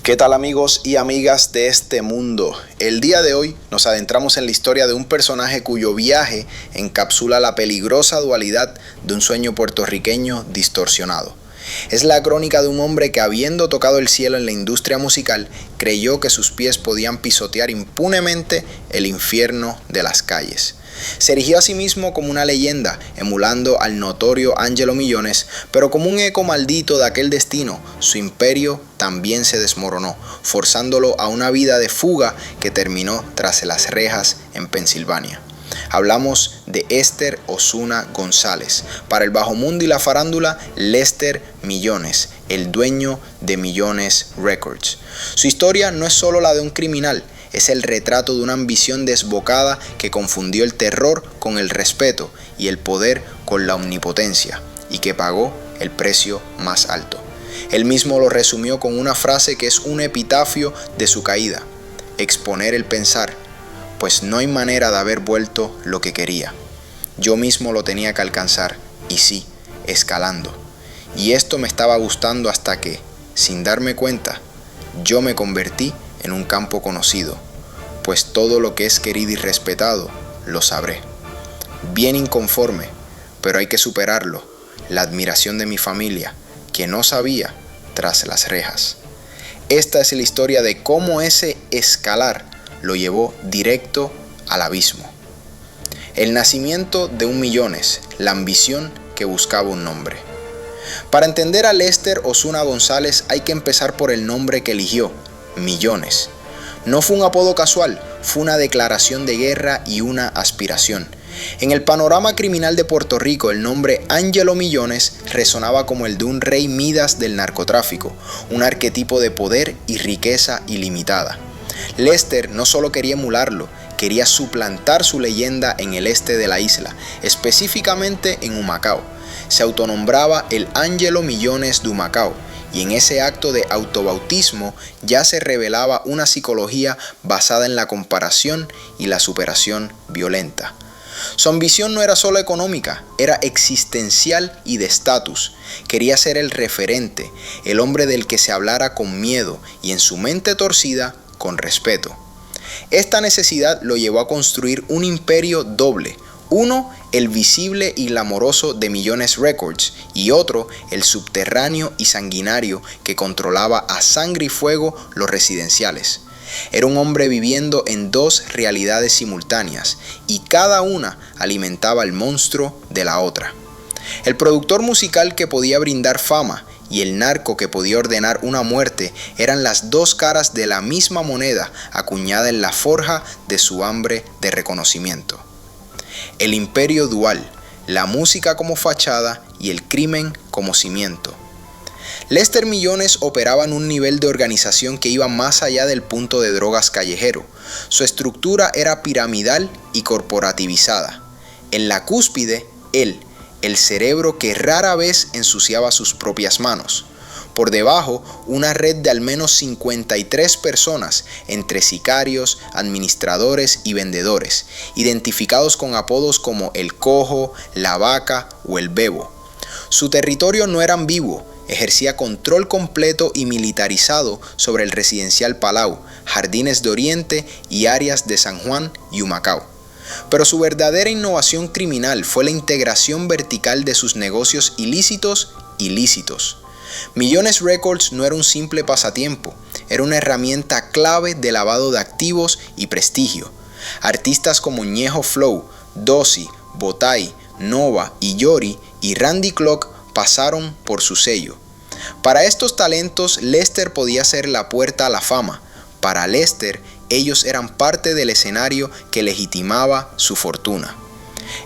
¿Qué tal amigos y amigas de este mundo? El día de hoy nos adentramos en la historia de un personaje cuyo viaje encapsula la peligrosa dualidad de un sueño puertorriqueño distorsionado. Es la crónica de un hombre que, habiendo tocado el cielo en la industria musical, creyó que sus pies podían pisotear impunemente el infierno de las calles. Se erigió a sí mismo como una leyenda, emulando al notorio Angelo Millones, pero como un eco maldito de aquel destino, su imperio también se desmoronó, forzándolo a una vida de fuga que terminó tras las rejas en Pensilvania. Hablamos de Lester Osuna González, para el bajo mundo y la farándula, Lester Millones, el dueño de Millones Records. Su historia no es solo la de un criminal, es el retrato de una ambición desbocada que confundió el terror con el respeto y el poder con la omnipotencia, y que pagó el precio más alto. Él mismo lo resumió con una frase que es un epitafio de su caída: exponer el pensar, pues no hay manera de haber vuelto lo que quería. Yo mismo lo tenía que alcanzar, y sí, escalando. Y esto me estaba gustando hasta que, sin darme cuenta, yo me convertí en un campo conocido, pues todo lo que es querido y respetado lo sabré. Bien inconforme, pero hay que superarlo, la admiración de mi familia, que no sabía tras las rejas. Esta es la historia de cómo ese escalar lo llevó directo al abismo. El nacimiento de un Millones, la ambición que buscaba un nombre. Para entender a Lester Osuna González hay que empezar por el nombre que eligió: Millones. No fue un apodo casual, fue una declaración de guerra y una aspiración. En el panorama criminal de Puerto Rico, el nombre Angelo Millones resonaba como el de un rey Midas del narcotráfico, un arquetipo de poder y riqueza ilimitada. Lester no solo quería emularlo, quería suplantar su leyenda en el este de la isla, específicamente en Humacao. Se autonombraba el Angelo Millones de Humacao, y en ese acto de autobautismo ya se revelaba una psicología basada en la comparación y la superación violenta. Su ambición no era solo económica, era existencial y de estatus. Quería ser el referente, el hombre del que se hablara con miedo y en su mente torcida con respeto. Esta necesidad lo llevó a construir un imperio doble. Uno, el visible y glamoroso de Millones Records, y otro, el subterráneo y sanguinario que controlaba a sangre y fuego los residenciales. Era un hombre viviendo en dos realidades simultáneas, y cada una alimentaba el monstruo de la otra. El productor musical que podía brindar fama y el narco que podía ordenar una muerte eran las dos caras de la misma moneda acuñada en la forja de su hambre de reconocimiento. El imperio dual, la música como fachada y el crimen como cimiento. Lester Millones operaba en un nivel de organización que iba más allá del punto de drogas callejero. Su estructura era piramidal y corporativizada. En la cúspide, él, el cerebro que rara vez ensuciaba sus propias manos. Por debajo, una red de al menos 53 personas, entre sicarios, administradores y vendedores, identificados con apodos como el Cojo, la Vaca o el Bebo. Su territorio no era ambiguo, ejercía control completo y militarizado sobre el residencial Palau, Jardines de Oriente y áreas de San Juan y Humacao. Pero su verdadera innovación criminal fue la integración vertical de sus negocios ilícitos y lícitos. Millones Records no era un simple pasatiempo, era una herramienta clave de lavado de activos y prestigio. Artistas como Ñejo Flow, Dosi, Botay, Nova y Yori y Randy Clock pasaron por su sello. Para estos talentos, Lester podía ser la puerta a la fama. Para Lester, ellos eran parte del escenario que legitimaba su fortuna.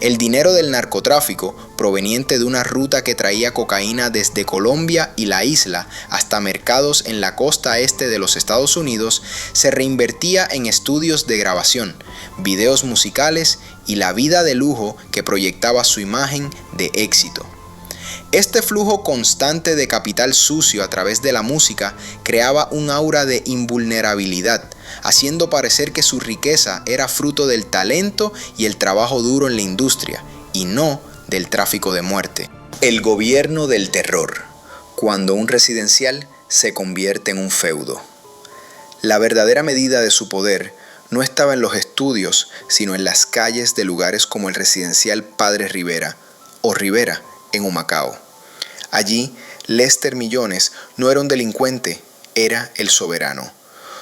El dinero del narcotráfico, proveniente de una ruta que traía cocaína desde Colombia y la isla hasta mercados en la costa este de los Estados Unidos, se reinvertía en estudios de grabación, videos musicales y la vida de lujo que proyectaba su imagen de éxito. Este flujo constante de capital sucio a través de la música creaba un aura de invulnerabilidad, haciendo parecer que su riqueza era fruto del talento y el trabajo duro en la industria, y no del tráfico de muerte. El gobierno del terror, cuando un residencial se convierte en un feudo. La verdadera medida de su poder no estaba en los estudios, sino en las calles de lugares como el residencial Padre Rivera, o Rivera, en Humacao. Allí, Lester Millones no era un delincuente, era el soberano.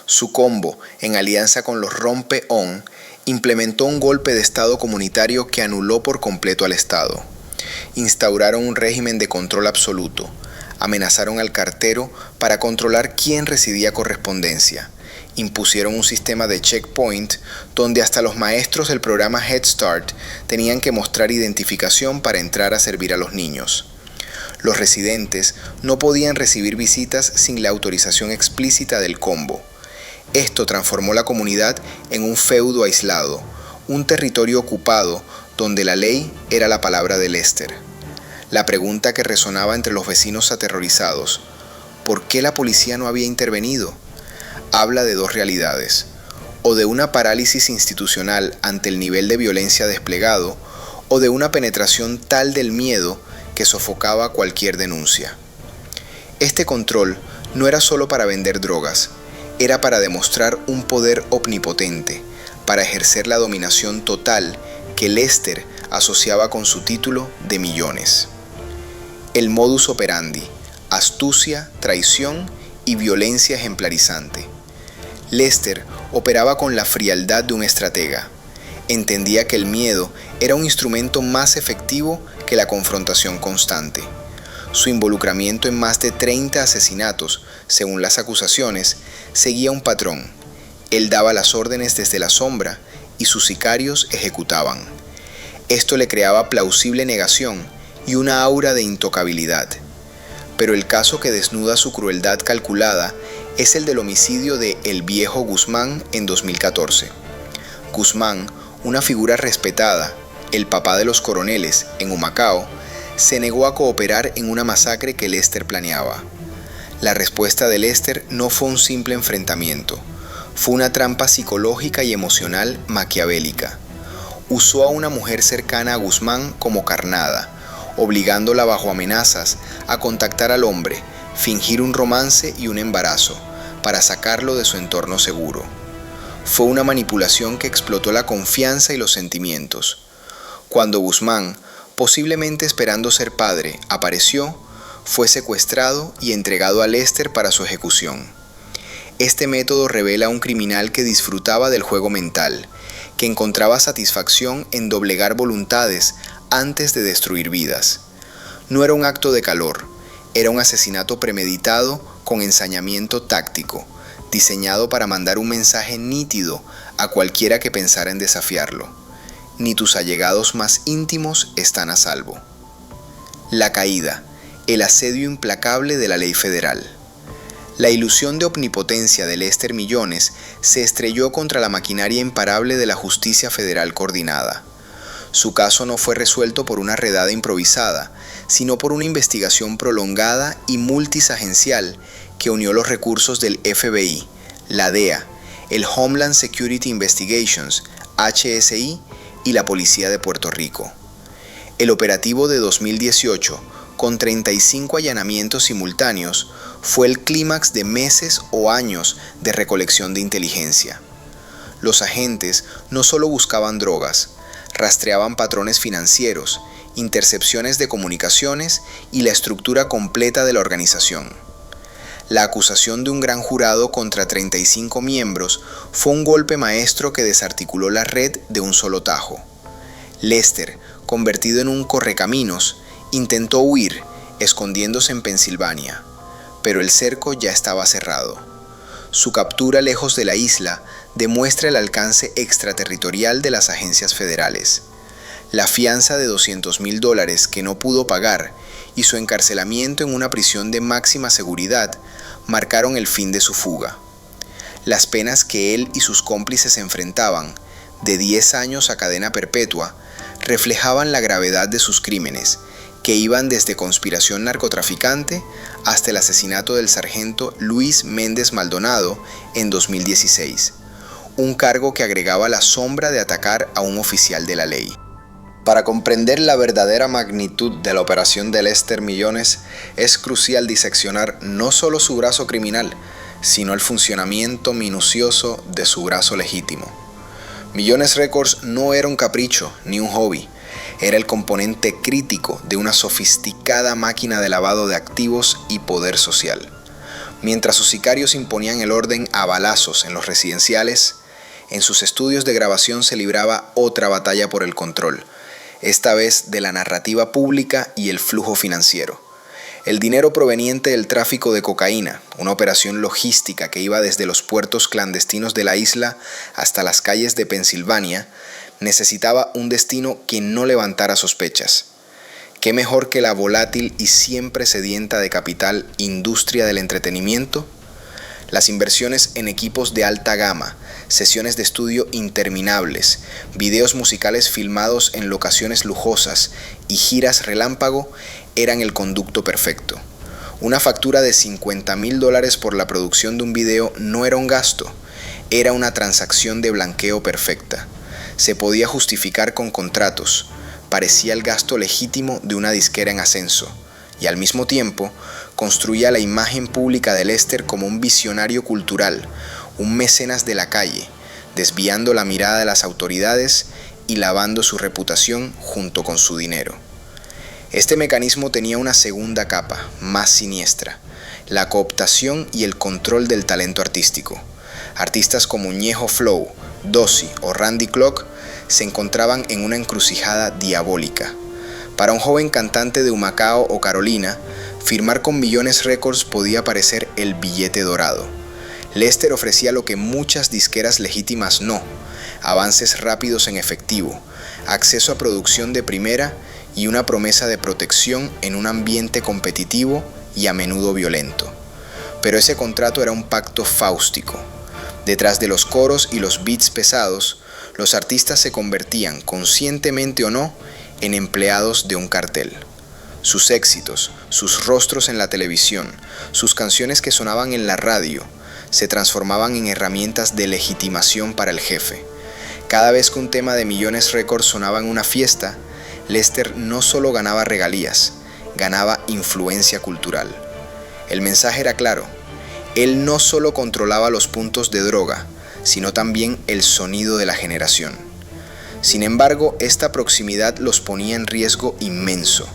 Su combo, en alianza con los Rompe-On, implementó un golpe de Estado comunitario que anuló por completo al Estado. Instauraron un régimen de control absoluto. Amenazaron al cartero para controlar quién recibía correspondencia. Impusieron un sistema de checkpoint donde hasta los maestros del programa Head Start tenían que mostrar identificación para entrar a servir a los niños. Los residentes no podían recibir visitas sin la autorización explícita del combo. Esto transformó la comunidad en un feudo aislado, un territorio ocupado donde la ley era la palabra de Lester. La pregunta que resonaba entre los vecinos aterrorizados: ¿por qué la policía no había intervenido? Habla de dos realidades: o de una parálisis institucional ante el nivel de violencia desplegado, o de una penetración tal del miedo que sofocaba cualquier denuncia. Este control no era solo para vender drogas, era para demostrar un poder omnipotente, para ejercer la dominación total que Lester asociaba con su título de Millones. El modus operandi: astucia, traición y violencia ejemplarizante. Lester operaba con la frialdad de un estratega. Entendía que el miedo era un instrumento más efectivo que la confrontación constante. Su involucramiento en más de 30 asesinatos, según las acusaciones, seguía un patrón. Él daba las órdenes desde la sombra y sus sicarios ejecutaban. Esto le creaba plausible negación y una aura de intocabilidad. Pero el caso que desnuda su crueldad calculada es el del homicidio de El Viejo Guzmán en 2014. Guzmán, una figura respetada, el papá de los coroneles, en Humacao, se negó a cooperar en una masacre que Lester planeaba. La respuesta de Lester no fue un simple enfrentamiento, fue una trampa psicológica y emocional maquiavélica. Usó a una mujer cercana a Guzmán como carnada, obligándola bajo amenazas a contactar al hombre, fingir un romance y un embarazo, para sacarlo de su entorno seguro. Fue una manipulación que explotó la confianza y los sentimientos. Cuando Guzmán, posiblemente esperando ser padre, apareció, fue secuestrado y entregado a Lester para su ejecución. Este método revela a un criminal que disfrutaba del juego mental, que encontraba satisfacción en doblegar voluntades antes de destruir vidas. No era un acto de calor, era un asesinato premeditado con ensañamiento táctico, diseñado para mandar un mensaje nítido a cualquiera que pensara en desafiarlo: ni tus allegados más íntimos están a salvo. La caída, el asedio implacable de la ley federal. La ilusión de omnipotencia de Lester Millones se estrelló contra la maquinaria imparable de la justicia federal coordinada. Su caso no fue resuelto por una redada improvisada, sino por una investigación prolongada y multisagencial que unió los recursos del FBI, la DEA, el Homeland Security Investigations, HSI, y la Policía de Puerto Rico. El operativo de 2018, con 35 allanamientos simultáneos, fue el clímax de meses o años de recolección de inteligencia. Los agentes no solo buscaban drogas, rastreaban patrones financieros, intercepciones de comunicaciones y la estructura completa de la organización. La acusación de un gran jurado contra 35 miembros fue un golpe maestro que desarticuló la red de un solo tajo. Lester, convertido en un correcaminos, intentó huir, escondiéndose en Pensilvania, pero el cerco ya estaba cerrado. Su captura lejos de la isla demuestra el alcance extraterritorial de las agencias federales. La fianza de $200,000 que no pudo pagar y su encarcelamiento en una prisión de máxima seguridad marcaron el fin de su fuga. Las penas que él y sus cómplices enfrentaban, de 10 años a cadena perpetua, reflejaban la gravedad de sus crímenes, que iban desde conspiración narcotraficante hasta el asesinato del sargento Luis Méndez Maldonado en 2016, un cargo que agregaba la sombra de atacar a un oficial de la ley. Para comprender la verdadera magnitud de la operación de Lester Millones, es crucial diseccionar no solo su brazo criminal, sino el funcionamiento minucioso de su brazo legítimo. Millones Records no era un capricho ni un hobby, era el componente crítico de una sofisticada máquina de lavado de activos y poder social. Mientras sus sicarios imponían el orden a balazos en los residenciales, en sus estudios de grabación se libraba otra batalla por el control, esta vez de la narrativa pública y el flujo financiero. El dinero proveniente del tráfico de cocaína, una operación logística que iba desde los puertos clandestinos de la isla hasta las calles de Pensilvania, necesitaba un destino que no levantara sospechas. ¿Qué mejor que la volátil y siempre sedienta de capital industria del entretenimiento? Las inversiones en equipos de alta gama, sesiones de estudio interminables, videos musicales filmados en locaciones lujosas y giras relámpago eran el conducto perfecto. Una factura de $50,000 por la producción de un video no era un gasto, era una transacción de blanqueo perfecta. Se podía justificar con contratos, parecía el gasto legítimo de una disquera en ascenso, y al mismo tiempo construía la imagen pública de Lester como un visionario cultural, un mecenas de la calle, desviando la mirada de las autoridades y lavando su reputación junto con su dinero. Este mecanismo tenía una segunda capa, más siniestra, la cooptación y el control del talento artístico. Artistas como Ñejo Flow, Dozy o Randy Clock se encontraban en una encrucijada diabólica. Para un joven cantante de Humacao o Carolina, firmar con Millones Records podía parecer el billete dorado. Lester ofrecía lo que muchas disqueras legítimas no: avances rápidos en efectivo, acceso a producción de primera y una promesa de protección en un ambiente competitivo y a menudo violento. Pero ese contrato era un pacto fáustico. Detrás de los coros y los beats pesados, los artistas se convertían, conscientemente o no, en empleados de un cartel. Sus éxitos, sus rostros en la televisión, sus canciones que sonaban en la radio, se transformaban en herramientas de legitimación para el jefe. Cada vez que un tema de Millones Records sonaba en una fiesta, Lester no solo ganaba regalías, ganaba influencia cultural. El mensaje era claro: él no solo controlaba los puntos de droga, sino también el sonido de la generación. Sin embargo, esta proximidad los ponía en riesgo inmenso.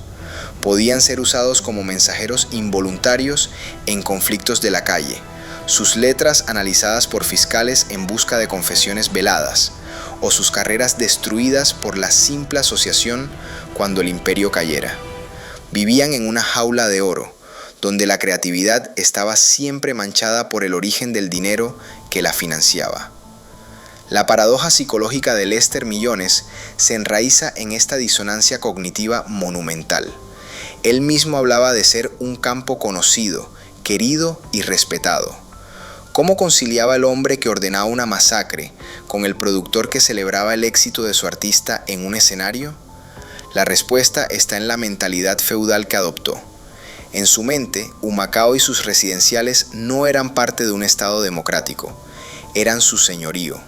Podían ser usados como mensajeros involuntarios en conflictos de la calle, sus letras analizadas por fiscales en busca de confesiones veladas, o sus carreras destruidas por la simple asociación cuando el imperio cayera. Vivían en una jaula de oro, donde la creatividad estaba siempre manchada por el origen del dinero que la financiaba. La paradoja psicológica de Lester Millones se enraiza en esta disonancia cognitiva monumental. Él mismo hablaba de ser un campo conocido, querido y respetado. ¿Cómo conciliaba el hombre que ordenaba una masacre con el productor que celebraba el éxito de su artista en un escenario? La respuesta está en la mentalidad feudal que adoptó. En su mente, Humacao y sus residenciales no eran parte de un estado democrático, eran su señorío.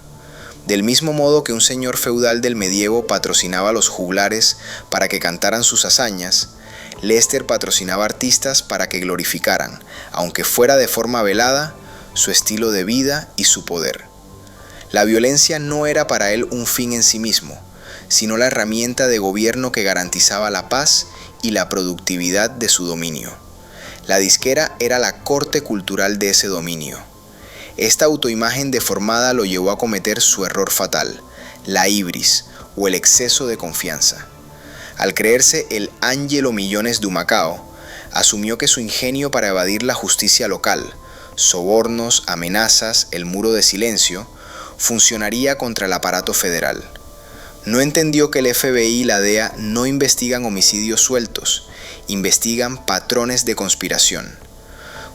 Del mismo modo que un señor feudal del medievo patrocinaba a los juglares para que cantaran sus hazañas, Lester patrocinaba artistas para que glorificaran, aunque fuera de forma velada, su estilo de vida y su poder. La violencia no era para él un fin en sí mismo, sino la herramienta de gobierno que garantizaba la paz y la productividad de su dominio. La disquera era la corte cultural de ese dominio. Esta autoimagen deformada lo llevó a cometer su error fatal, la hibris o el exceso de confianza. Al creerse el Ángelo Millones de Humacao, asumió que su ingenio para evadir la justicia local, sobornos, amenazas, el muro de silencio, funcionaría contra el aparato federal. No entendió que el FBI y la DEA no investigan homicidios sueltos, investigan patrones de conspiración.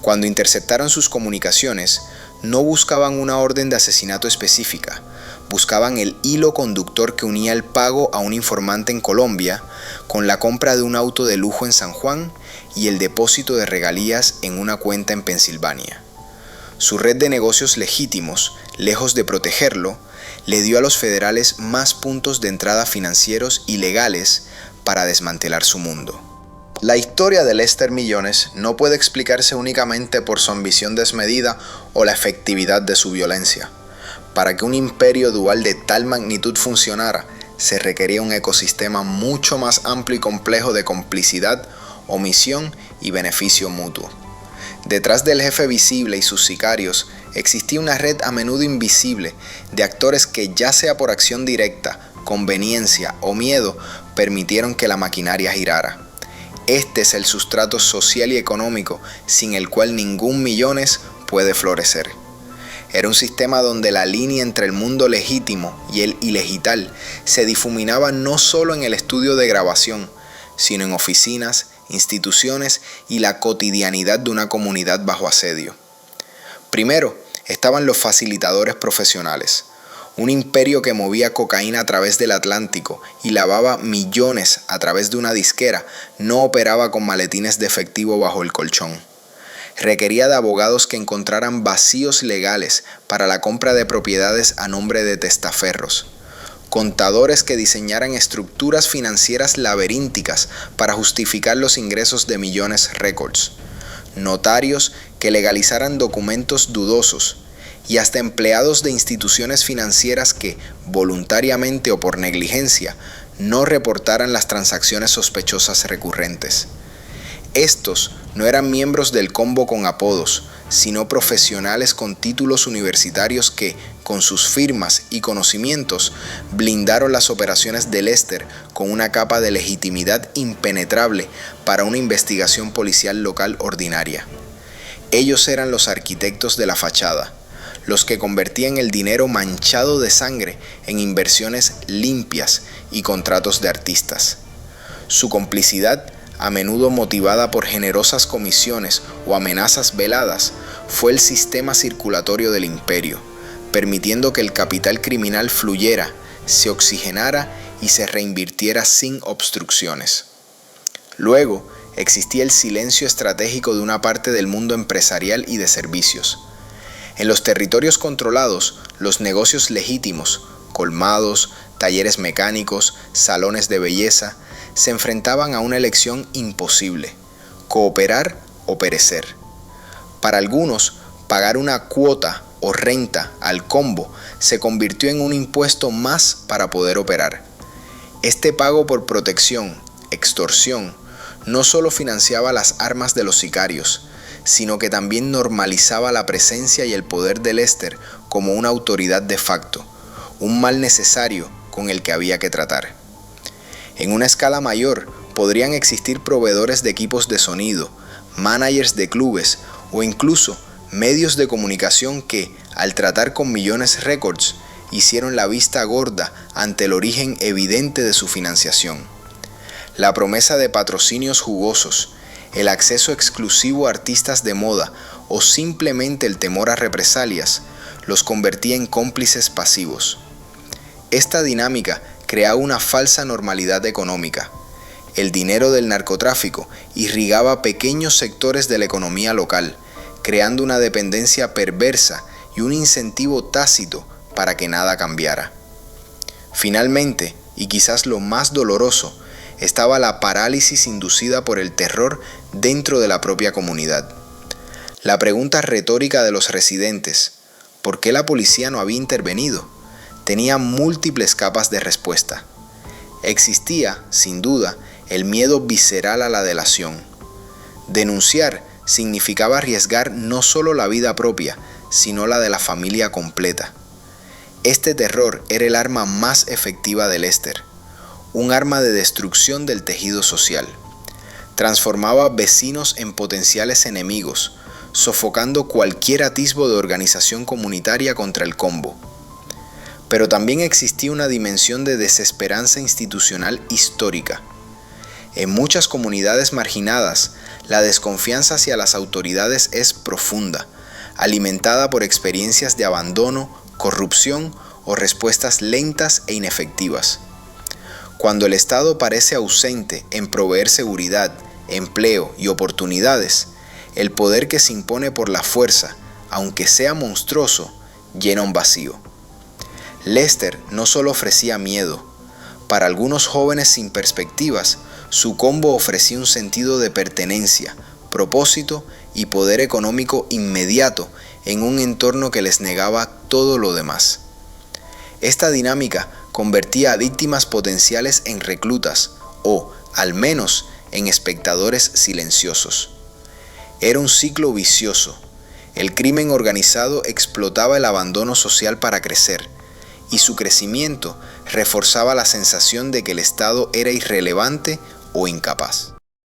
Cuando interceptaron sus comunicaciones, no buscaban una orden de asesinato específica, buscaban el hilo conductor que unía el pago a un informante en Colombia con la compra de un auto de lujo en San Juan y el depósito de regalías en una cuenta en Pensilvania. Su red de negocios legítimos, lejos de protegerlo, le dio a los federales más puntos de entrada financieros y legales para desmantelar su mundo. La historia de Lester Millones no puede explicarse únicamente por su ambición desmedida o la efectividad de su violencia. Para que un imperio dual de tal magnitud funcionara, se requería un ecosistema mucho más amplio y complejo de complicidad, omisión y beneficio mutuo. Detrás del jefe visible y sus sicarios existía una red a menudo invisible de actores que, ya sea por acción directa, conveniencia o miedo, permitieron que la maquinaria girara. Este es el sustrato social y económico sin el cual ningún Millones puede florecer. Era un sistema donde la línea entre el mundo legítimo y el ilegital se difuminaba no solo en el estudio de grabación, sino en oficinas, instituciones y la cotidianidad de una comunidad bajo asedio. Primero estaban los facilitadores profesionales, un imperio que movía cocaína a través del Atlántico y lavaba millones a través de una disquera. No operaba con maletines de efectivo bajo el colchón. Requería de abogados que encontraran vacíos legales para la compra de propiedades a nombre de testaferros, contadores que diseñaran estructuras financieras laberínticas para justificar los ingresos de Millones Records, notarios que legalizaran documentos dudosos, y hasta empleados de instituciones financieras que, voluntariamente o por negligencia, no reportaran las transacciones sospechosas recurrentes. Estos no eran miembros del combo con apodos, sino profesionales con títulos universitarios que, con sus firmas y conocimientos, blindaron las operaciones de Lester con una capa de legitimidad impenetrable para una investigación policial local ordinaria. Ellos eran los arquitectos de la fachada, los que convertían el dinero manchado de sangre en inversiones limpias y contratos de artistas. Su complicidad, a menudo motivada por generosas comisiones o amenazas veladas, fue el sistema circulatorio del imperio, permitiendo que el capital criminal fluyera, se oxigenara y se reinvirtiera sin obstrucciones. Luego, existía el silencio estratégico de una parte del mundo empresarial y de servicios. En los territorios controlados, los negocios legítimos, colmados, talleres mecánicos, salones de belleza, se enfrentaban a una elección imposible: cooperar o perecer. Para algunos, pagar una cuota o renta al combo se convirtió en un impuesto más para poder operar. Este pago por protección, extorsión, no solo financiaba las armas de los sicarios, sino que también normalizaba la presencia y el poder de Lester como una autoridad de facto, un mal necesario con el que había que tratar. En una escala mayor, podrían existir proveedores de equipos de sonido, managers de clubes o incluso medios de comunicación que, al tratar con Millones Records, hicieron la vista gorda ante el origen evidente de su financiación. La promesa de patrocinios jugosos, el acceso exclusivo a artistas de moda o simplemente el temor a represalias los convertía en cómplices pasivos. Esta dinámica creaba una falsa normalidad económica. El dinero del narcotráfico irrigaba pequeños sectores de la economía local, creando una dependencia perversa y un incentivo tácito para que nada cambiara. Finalmente, y quizás lo más doloroso, estaba la parálisis inducida por el terror dentro de la propia comunidad. La pregunta retórica de los residentes, ¿por qué la policía no había intervenido?, tenía múltiples capas de respuesta. Existía, sin duda, el miedo visceral a la delación. Denunciar significaba arriesgar no solo la vida propia, sino la de la familia completa. Este terror era el arma más efectiva de Lester, un arma de destrucción del tejido social. Transformaba vecinos en potenciales enemigos, sofocando cualquier atisbo de organización comunitaria contra el combo. Pero también existía una dimensión de desesperanza institucional histórica. En muchas comunidades marginadas, la desconfianza hacia las autoridades es profunda, alimentada por experiencias de abandono, corrupción o respuestas lentas e inefectivas. Cuando el Estado parece ausente en proveer seguridad, empleo y oportunidades, el poder que se impone por la fuerza, aunque sea monstruoso, llena un vacío. Lester no solo ofrecía miedo. Para algunos jóvenes sin perspectivas, Su combo ofrecía un sentido de pertenencia, propósito y poder económico inmediato en un entorno que les negaba todo lo demás. Esta dinámica convertía a víctimas potenciales en reclutas o, al menos, en espectadores silenciosos. Era un ciclo vicioso. El crimen organizado explotaba el abandono social para crecer, y su crecimiento reforzaba la sensación de que el Estado era irrelevante o incapaz.